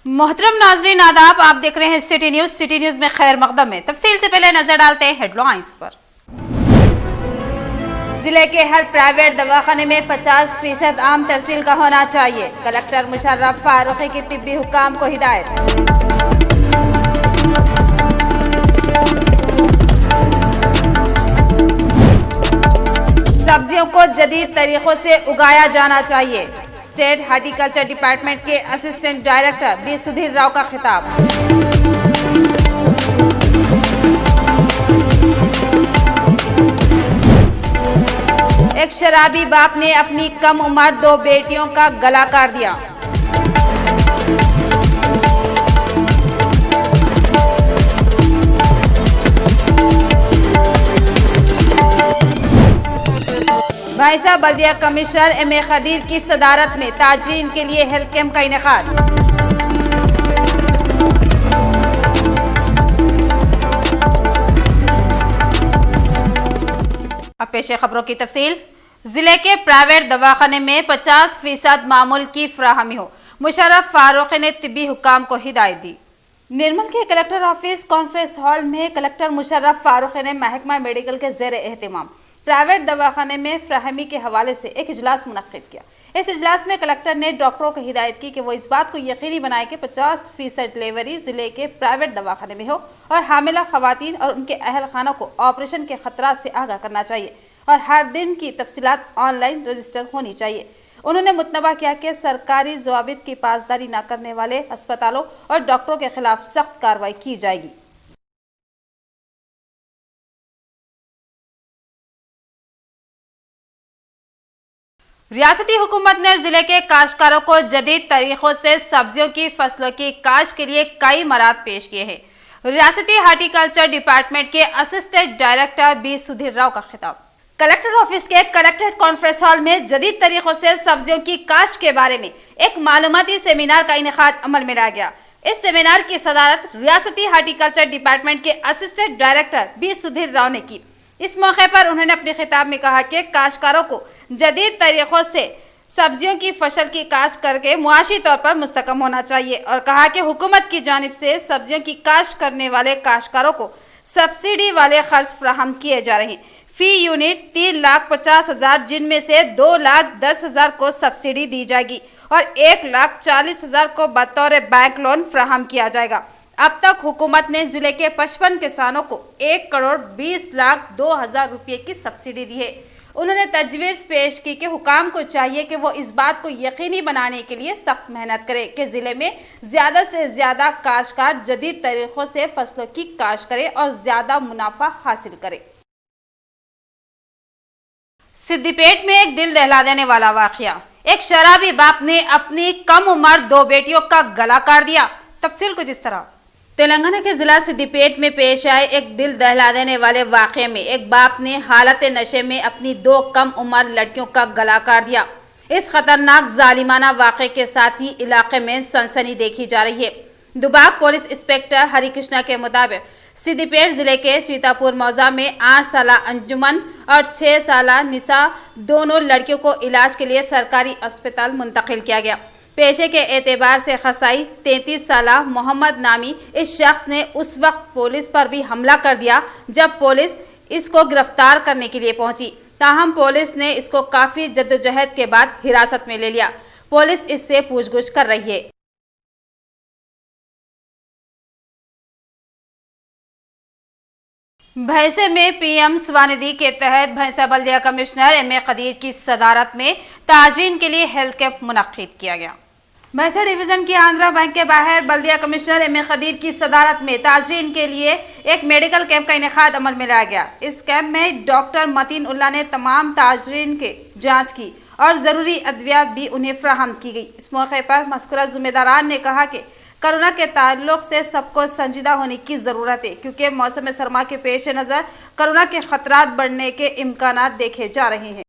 मोहतरम नाजरीन आदाब, आप देख रहे हैं सिटी न्यूज। सिटी न्यूज में खैर मकदम में तफसील से पहले नजर डालते हैं हेडलाइंस पर। जिले के हर प्राइवेट दवाखाने में 50% आम तरसील का होना चाहिए, कलेक्टर मुशर्रफ फारूकी की तिब्बी हुकाम को हिदायत। सब्जियों को जदीद तरीकों से उगाया जाना चाहिए, स्टेट हार्टिकल्चर डिपार्टमेंट के assistant director B Sudhir Rao का खिताब। एक शराबी बाप ने अपनी कम उम्र 2 बेटियों का गला काट दिया। भैंसा बल्दिया कमिश्नर एम.ए. खदीर की सदारत में ताजरीन के लिए हेल्थ कैंप का इनेकाद। अब पेश खबरों की तफसील। जिले के प्राइवेट दवाखाने में 50% मामूल की फराहमी हो, मुशर्रफ फारूकी ने तिब्बी हुकाम को हिदायत दी। निर्मल के कलेक्टर ऑफिस कॉन्फ्रेंस हॉल में कलेक्टर मुशर्रफ फारूकी ने महकमा मेडिकल के जेर एहतमाम प्राइवेट दवाखाने में फ्राहमी के हवाले से एक इजलास मुनक्किद किया। इस इजलास में कलेक्टर ने डॉक्टरों को हिदायत की कि वो इस बात को यकीनी बनाए कि 50% डिलीवरी जिले के प्राइवेट दवाखाने में हो और हामिला खवातीन और उनके अहल खानों को ऑपरेशन के खतरात से आगाह करना चाहिए और हर दिन की तफसीलात ऑनलाइन रजिस्टर होनी चाहिए। उन्होंने मुतनबा किया कि सरकारी ज़वाबित की पासदारी न करने वाले अस्पतालों और डॉक्टरों के खिलाफ सख्त कार्रवाई की जाएगी। रियासती हुकूमत ने जिले के काश्तकारों को जदीद तरीकों से सब्जियों की फसलों की काश्त के लिए कई मराहल पेश किए हैं। रियासती हार्टिकल्चर डिपार्टमेंट के assistant director B Sudhir Rao का खिताब। कलेक्टर ऑफिस के कलेक्ट्रेट कॉन्फ्रेंस हॉल में जदीद तरीकों से सब्जियों की काश्त के बारे में एक मालूमाती सेमिनार का इनेकाद अमल में लाया गया। इस सेमिनार की सदारत रियासती हार्टिकल्चर डिपार्टमेंट के assistant director B Sudhir Rao ने की। इस मौके पर उन्होंने अपने खिताब में कहा कि काश्तकारों को जदीद तरीकों से सब्जियों की फसल की काश्त करके मुआशी तौर पर मुस्तकम होना चाहिए और कहा कि हुकूमत की जानिब से सब्जियों की काश्त करने वाले काश्तकारों को सब्सिडी वाले खर्च फराहम किए जा रहे हैं। फी यूनिट 3,50,000 जिनमें से 2,10,000 को सब्सिडी दी जाएगी और 1,40,000 को बतौर बैंक लोन फराहम किया जाएगा। अब तक हुकूमत ने जिले के 55 किसानों को 1,20,02,000 रुपये की सब्सिडी दी है। उन्होंने तजवीज़ पेश की कि हुकाम को चाहिए कि वो इस बात को यकीनी बनाने के लिए सख्त मेहनत करे कि जिले में ज़्यादा से ज़्यादा काश्तकार जदीद तरीक़ों से फसलों की काश्त करे और ज़्यादा मुनाफा हासिल करे। सिद्दीपेट में एक दिल दहला देने वाला वाक़या, एक शराबी बाप ने अपनी कम उम्र 2 बेटियों का गला काट दिया। तफसील कुछ इस तरह। तेलंगाना के जिला सिद्दीपेट में पेश आए एक दिल दहला देने वाले वाक़े में एक बाप ने हालत नशे में अपनी 2 कम उम्र लड़कियों का गला काट दिया। इस खतरनाक जालिमाना वाक़े के साथ ही इलाके में सनसनी देखी जा रही है। दुबाक पुलिस इंस्पेक्टर हरिकृष्णा के मुताबिक सिद्दीपेट जिले के चीतापुर मौजा में 8 साल अंजुमन और 6 साल निसा दोनों लड़कियों को इलाज के लिए सरकारी अस्पताल मुंतकिल किया गया। पेशे के एतबार से खसाई 33 साल मोहम्मद नामी इस शख्स ने उस वक्त पुलिस पर भी हमला कर दिया जब पुलिस इसको गिरफ्तार करने के लिए पहुंची। ताहम पुलिस ने इसको काफ़ी जद्दोजहद के बाद हिरासत में ले लिया। पुलिस इससे पूछगछ कर रही है। भैंसे में पीएम स्वानिधि के तहत भैंसा बल्दिया कमिश्नर एम.ए. खदीर की सदारत में ताजरीन के लिए हेल्थ कैंप मुनक्किद किया गया। भैंसा डिवीजन की आंध्रा बैंक के बाहर बल्दिया कमिश्नर एम.ए. खदीर की सदारत में ताजरीन के लिए एक मेडिकल कैंप का इनेकाद अमल में लाया गया। इस कैंप में डॉक्टर मतीन उल्ला ने तमाम ताजरीन के जाँच की और ज़रूरी अद्वियात भी उन्हें फ्राहम की गई। इस मौके पर मज़कूरा ज़िम्मेदारान ने कहा कि कोरोना के ताल्लुक से सबको संजीदा होने की ज़रूरत है क्योंकि मौसम सरमा के पेश नज़र कोरोना के खतरात बढ़ने के इम्कानात देखे जा रहे हैं।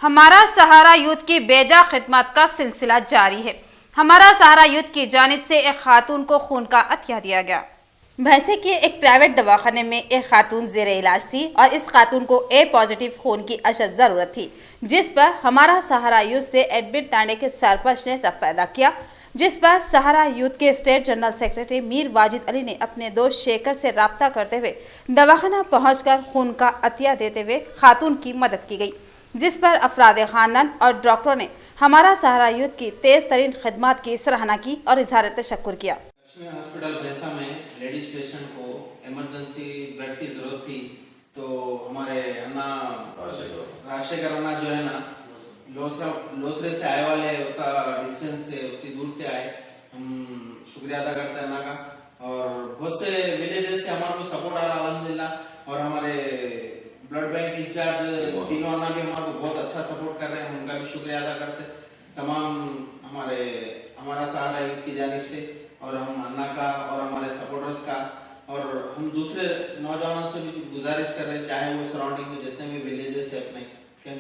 हमारा सहारा यूथ की बेजा खिदमत का सिलसिला जारी है। हमारा सहारा यूथ की जानिब से एक खातून को खून का अतिया दिया गया। भैंसे के एक प्राइवेट दवाखाने में एक खातून जेर इलाज थी और इस खातून को ए पॉजिटिव खून की अशद जरूरत थी, जिस पर हमारा सहारा यूथ से एडमिट थाने के सरपंच ने रब पैदा किया, जिस पर सहारा यूथ के state general secretary Mir Wajid Ali ने अपने दोस्त शेखर से राब्ता करते हुए दवाखाना पहुंचकर खून का अतिया देते हुए खातून की मदद की गई, जिस पर अफराद खानदान और डॉक्टरों ने हमारा सहारा यूथ की तेज तरीन खिदमत की सराहना की और इजहार तशक्कुर किया। लक्ष्मी हॉस्पिटल भैंसा में लेडीज पेशेंट को इमरजेंसी ब्लड की जरूरत थी, तो हमारे अन्ना राजशेखर अन्ना जो है ना लोसरे से आए वाले उतना डिस्टेंस से उतनी दूर से आए, हम शुक्रिया अदा करते हैं अन्ना का। और बहुत से विलेजेस से हमारे को सपोर्ट आ रहा अल्हम्दुलिल्लाह, और हमारे ब्लड बैंक इंचार्ज सीनो अन्ना भी हमारे को बहुत अच्छा सपोर्ट कर रहे हैं, उनका भी शुक्रिया अदा करते हैं तमाम हमारा सहारा यूथ की जानिब से, और हम अन्ना का और हमारे सपोर्टर्स का, और हम दूसरे नौजवानों से भी गुजारिश कर रहे हैं, चाहे वो सराउंडिंग में जितने भी विलेजेस है अपने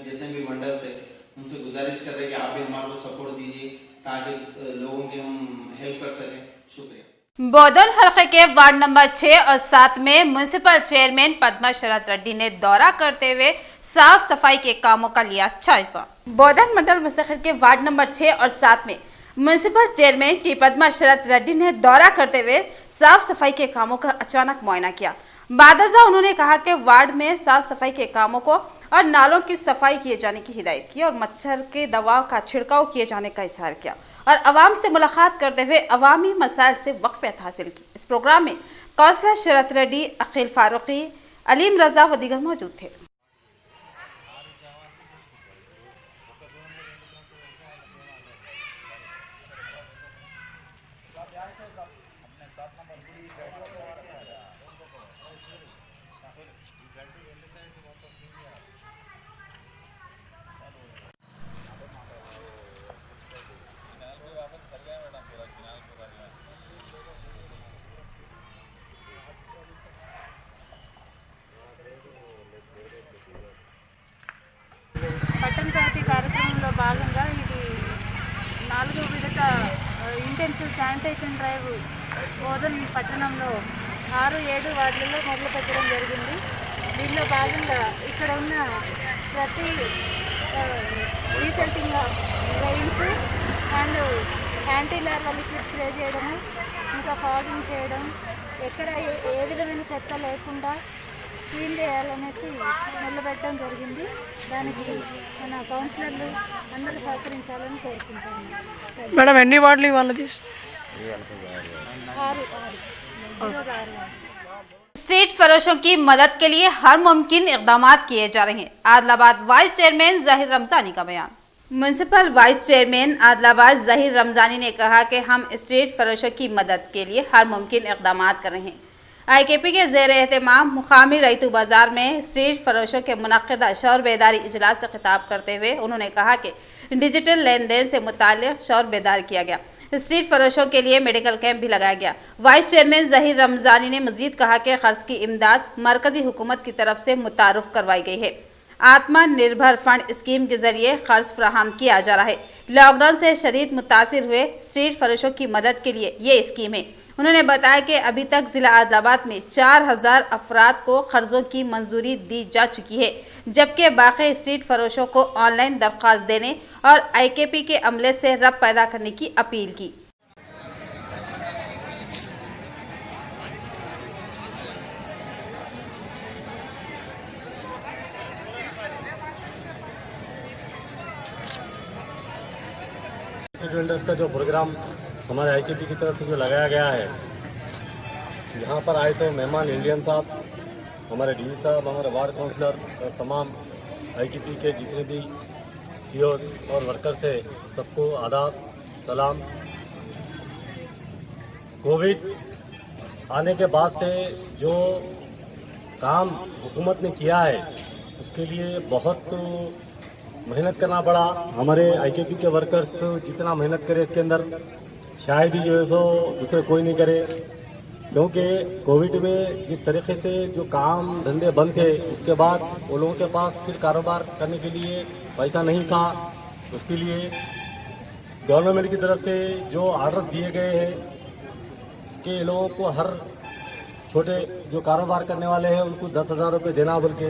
जितने भी मंडल से, उनसे गुजारिश कर रहे हैं कि आप भी हमारे को सपोर्ट दीजिए ताकि लोगों की हम हेल्प कर सकें। शुक्रिया। बोधन हल्के के वार्ड नंबर 6 और 7 में म्युनिसिपल चेयरमैन पद्मा शरद रेड्डी ने दौरा करते हुए साफ सफाई के कामों का लिया जायजा। बोधन मंडल मुस्तकिल के वार्ड नंबर 6 और 7 में म्युनिसिपल चेयरमैन टी पद्मा शरद रेड्डी ने दौरा करते हुए साफ सफाई के कामों का अचानक मुआयना किया। बादजा उन्होंने कहा कि वार्ड में साफ सफाई के कामों को और नालों की सफाई किए जाने की हिदायत की और मच्छर के दवा का छिड़काव किए जाने का इजहार किया और अवाम से मुलाकात करते हुए अवामी मसाइल से वक़्फ़ियत हासिल की। इस प्रोग्राम में कौंसलर शरद रेड्डी, अकील फारूकी, अलीम रजा व दीगर मौजूद थे। పట్టణ ప్రగతి కార్యక్రమంలో భాగంగా ఇది 4వ విడత ఇంటెన్సివ్ శానిటేషన్ డ్రైవ్ బోధన్ పట్టణంలో 6, 7 వార్డులలో మొదలు పెట్టడం జరిగింది. దీనిలో భాగంగా ఇక్కడ ఉన్న ప్రతి రీసెంటింగ్ drains and anti larval liquid spray చేయడము, ఇంకా ఫాగింగ్ చేయడం, ఎక్కడ ఏ విధమైన చెత్త లేకుండా క్లీన్ చేయాలనేసి మొదలుపెట్టడం జరిగింది. దానికి మన కౌన్సిలర్లు అందరూ సహకరించాలని కోరుకుంటాను. మేడం ఎన్ని వార్డులు ఇవాళ 6 स्ट्रीट फरोशों की मदद के लिए हर मुमकिन इकदाम किए जा रहे हैं। आदिलाबाद वाइस चेयरमैन जहीर रमजानी का बयान। Municipal vice chairman Adilabad Zaheer Ramzani ने कहा कि हम स्ट्रीट फरोशों की मदद के लिए हर मुमकिन इकदाम कर रहे हैं। IKP के ज़ेर एहतमाम मुकामी रईतू बाजार में स्ट्रीट फरोशों के मुनक्किदा शौर बेदारी इजलास से खिताब करते हुए उन्होंने कहा कि डिजिटल लेन देन से मुताल्लिक़ शौर बेदार किया गया। स्ट्रीट फरोशों के लिए मेडिकल कैंप भी लगाया गया। वाइस चेयरमैन जहीर रमजानी ने मजीद कहा कि खर्च की इमदाद मरकजी हुकूमत की तरफ से मुतारुफ करवाई गई है। आत्मनिर्भर फंड स्कीम के जरिए खर्च फराहम किया जा रहा है। लॉकडाउन से शदीद मुतासिर हुए स्ट्रीट फरोशों की मदद के लिए ये स्कीम है। उन्होंने बताया कि अभी तक जिला आदिलाबाद में 4000 अफराद को कर्जों की मंजूरी दी जा चुकी है, जबकि बाकी स्ट्रीट फरोशों को ऑनलाइन दरख्वास्त देने और IKP के अमले से रब्त पैदा करने की अपील की। स्ट्रीट वेंडर्स का जो प्रोग्राम हमारे IKP की तरफ से जो लगाया गया है, यहाँ पर आए तो मेहमान इंडियन साहब, हमारे DV साहब, हमारे वार्ड काउंसलर और तमाम IKP के जितने भी CEOs और वर्कर्स है, सबको आदाब सलाम। कोविड आने के बाद से जो काम हुकूमत ने किया है उसके लिए बहुत मेहनत करना पड़ा। हमारे IKP के वर्कर्स जितना मेहनत करे इसके अंदर शायद ही जो है सो दूसरे कोई नहीं करे, क्योंकि कोविड में जिस तरीके से जो काम धंधे बंद थे उसके बाद वो लोगों के पास फिर कारोबार करने के लिए पैसा नहीं था। उसके लिए गवर्नमेंट की तरफ से जो आर्डर्स दिए गए हैं कि लोगों को हर छोटे जो कारोबार करने वाले हैं उनको 10,000 रुपये देना बोल के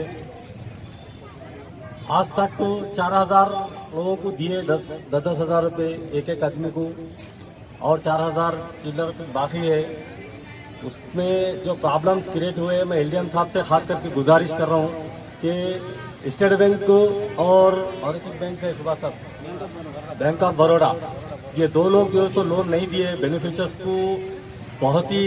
आज तक तो 4,000 लोगों को दिए 10,000 रुपये एक एक आदमी को और 4,000 चिल्लर बाकी है। उसमें जो प्रॉब्लम्स क्रिएट हुए मैं एलडीएम साहब से खास करके गुजारिश कर रहा हूँ कि स्टेट बैंक को और एक बैंक है सुबह साहब बैंक ऑफ बड़ौदा, ये दो लोग जो तो लोन नहीं दिए बेनिफिशियर्स को बहुत ही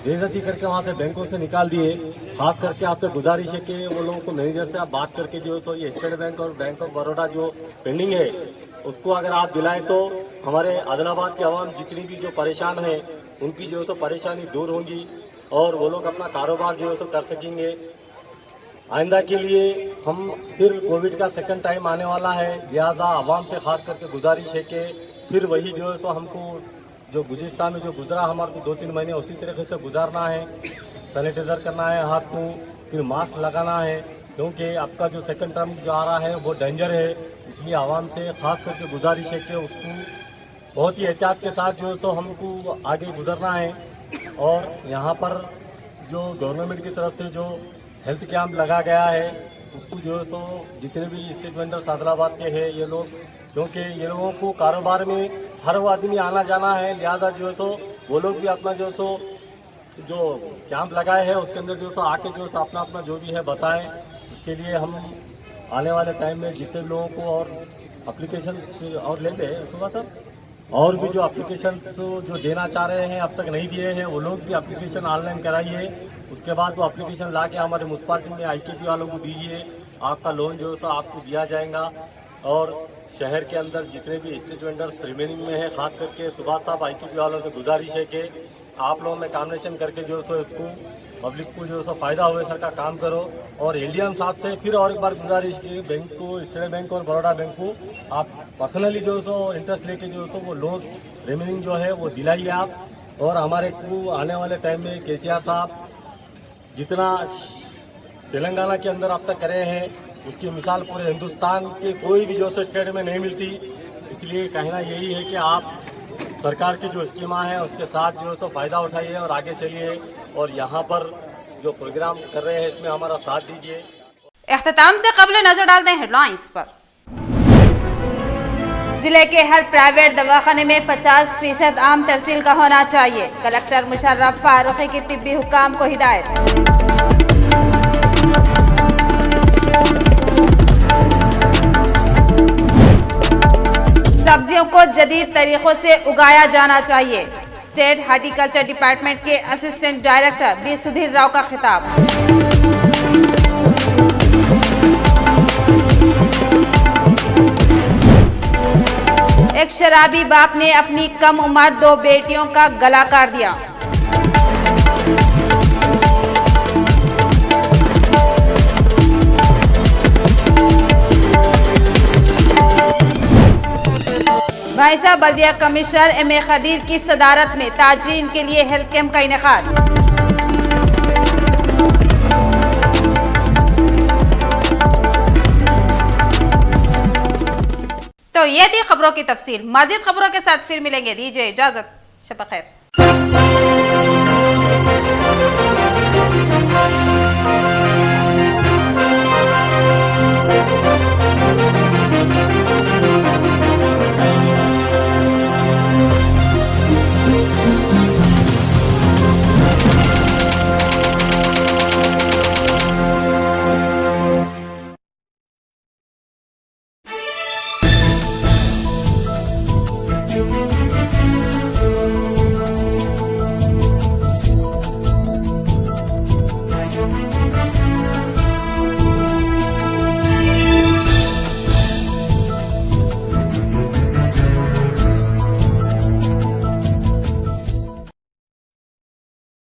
बेइज्जती करके वहाँ से बैंकों से निकाल दिए। खास करके आपसे गुजारिश है कि वो लोगों को मैनेजर से आप बात करके जो तो ये स्टेट बैंक और बैंक ऑफ बड़ौदा जो पेंडिंग है उसको अगर आप दिलाएं तो हमारे आदिलाबाद के अवाम जितनी भी जो परेशान है उनकी जो तो परेशानी दूर होगी और वो लोग अपना कारोबार जो है तो कर सकेंगे। आइंदा के लिए हम फिर कोविड का सेकंड टाइम आने वाला है, लिहाजा आवाम से खास करके गुजारिश है कि फिर वही जो है तो हमको जो गुलिस्तान में जो गुजरा हमारे को 2-3 महीने उसी तरीके से गुजारना है। सैनिटाइजर करना है हाथ को, फिर मास्क लगाना है, क्योंकि आपका जो सेकंड टर्म जो आ रहा है वो डेंजर है। इसलिए आवाम से खास करके गुजारिश है कि उसको बहुत ही एहतियात के साथ जो है तो हमको आगे गुजरना है। और यहाँ पर जो गवर्नमेंट की तरफ से जो हेल्थ कैंप लगा गया है उसको जो है सो जितने भी स्ट्रीट वेंडर्स आदिलाबाद के हैं ये लोग, क्योंकि ये लोगों को कारोबार में हर वो आदमी आना जाना है, लिहाजा जो है सो वो लोग भी अपना जो सो जो कैंप लगाए हैं उसके अंदर जो सो आके जो सो अपना अपना जो भी है बताएं। इसके लिए हम आने वाले टाइम में जितने लोगों को और एप्लीकेशन और लेते हैं सुबह साहब और भी जो एप्लीकेशन जो देना चाह रहे हैं अब तक नहीं दिए हैं वो लोग भी एप्लीकेशन ऑनलाइन कराइए। उसके बाद वो एप्लीकेशन ला के हमारे म्युनिसिपैलिटी में आईकेपी वालों को दीजिए, आपका लोन जो है तो आपको दिया जाएगा। और शहर के अंदर जितने भी स्ट्रीट वेंडर्स रिमेनिंग में है खास करके सुभाष साहब आईकेपी वालों से गुजारिश है कि आप लोगों में कॉम्बिनेशन करके जो है तो इसको पब्लिक को जो है फायदा हुए सर का काम करो। और एलडीएम साहब से फिर और एक बार गुजारिश की बैंक को, स्टेट बैंक और बड़ौदा बैंक को आप पर्सनली जो है तो इंटरेस्ट लेके जो है तो वो लोन रिमेनिंग जो है वो दिलाइए आप। और हमारे को आने वाले टाइम में केसीआर साहब जितना तेलंगाना के अंदर अब तक करे हैं उसकी मिसाल पूरे हिंदुस्तान के कोई भी जो स्टेट में नहीं मिलती। इसलिए कहना यही है कि आप सरकार की जो स्कीमा है उसके साथ जो है तो फायदा उठाइए और आगे चलिए और यहाँ पर जो प्रोग्राम कर रहे हैं इसमें हमारा साथ दीजिए। इख्तिताम से कबल नजर डालते हैं हेडलाइंस पर। जिले के हर प्राइवेट दवाखाने में 50% आम तरसील का होना चाहिए, कलेक्टर मुशर्रफ फारूकी की तिब्बी हुकाम को हिदायत। सब्जियों को जदीद तरीकों से उगाया जाना चाहिए, स्टेट हार्टिकल्चर डिपार्टमेंट के assistant director B Sudhir Rao का खिताब। एक शराबी बाप ने अपनी कम उम्र 2 बेटियों का गला काट दिया। भैंसा बल्दिया कमिश्नर एम.ए. खदीर की सदारत में ताजरीन के लिए हेल्थ कैंप का इनेकाद। तो ये थी खबरों की तफसील। मज़ीद खबरों के साथ फिर मिलेंगे, दीजिए इजाजत, शब खैर।